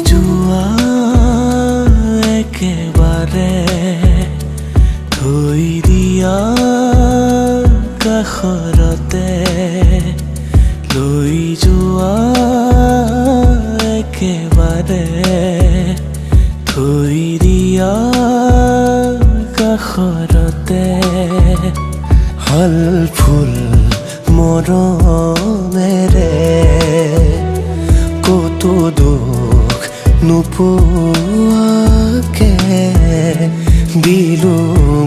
যোৱা একেবাৰে থৈ দিয়া কাষৰতে লৈ যোৱা একেবাৰে থৈ দিয়া কাষৰতে হাল ফুল মৰমেৰে কতো দুখ নোপোৱাকে দিলো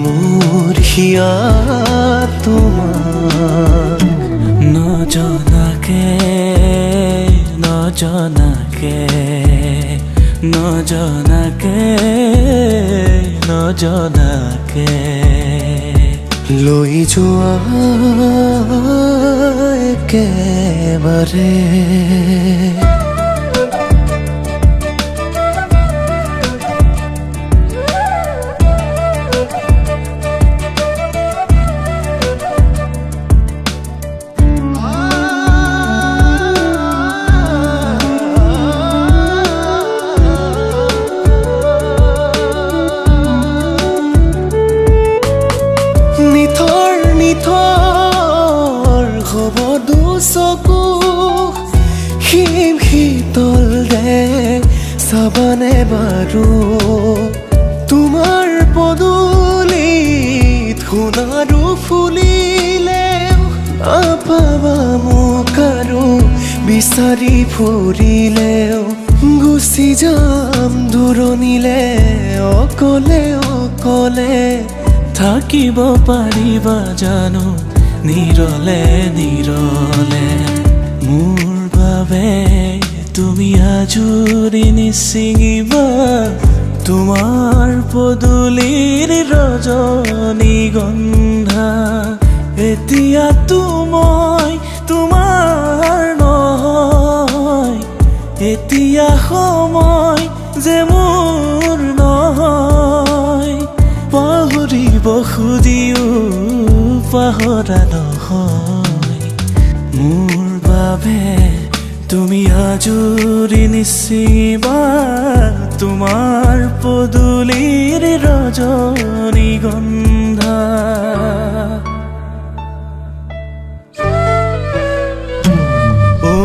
মোৰ হিয়া তোমাক নজনাকে নজনাকে নজনাকে নজনাকে লৈ যোৱা একেবাৰে চকু হিম শীতল দে চাবানে বাৰু তোমাৰ পদূলিত সোণাৰু ফুলিলেও নাপাবা মোক আৰু বিচাৰি ফুৰিলেও গুচি যাম দূৰণিলে অকলে অকলে থাকিব পাৰিবা জানো নিৰলে নিৰলে মোৰ বাবে তুমি আজুৰি নিচিঙিবা তোমাৰ পদূলিৰ ৰজনীগন্ধা এতিয়াতো মই তোমাৰ নহয় এতিয়া সময় যে মোৰ নহয় পাহৰিব খুজিও পাহৰা নহয় মোৰ বাবে তুমি আজুৰি নিচিবা তোমাৰ পদূলিৰ ৰজনীগন্ধা অ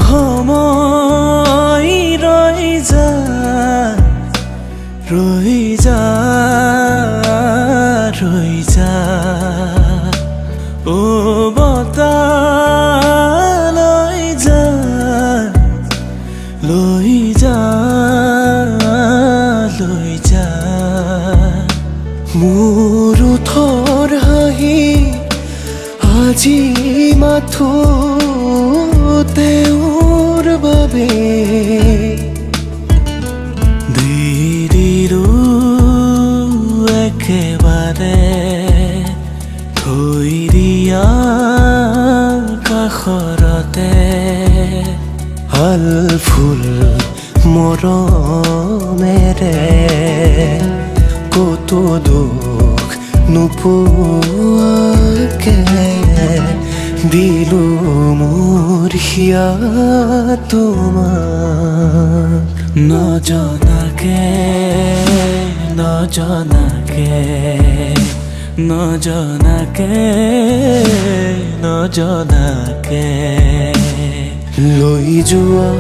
সময় ৰৈ যা ৰৈ যা ৰৈ যা ও বতাহ লৈ যা লৈ যা লৈ যা মোৰ ওঠৰ হাঁহি আজি মাথো তেওঁৰ বাবে দি দিলো একেবাৰে থৈ দিয়া কাষৰতে হাল ফুল মৰমেৰে কতো দুখ নোপোৱাকে দিলো মোৰ হিয়া তোমাক নজনাকে নজনাকে নজনাকে নজনাকে লৈ যোৱা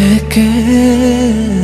একেবাৰে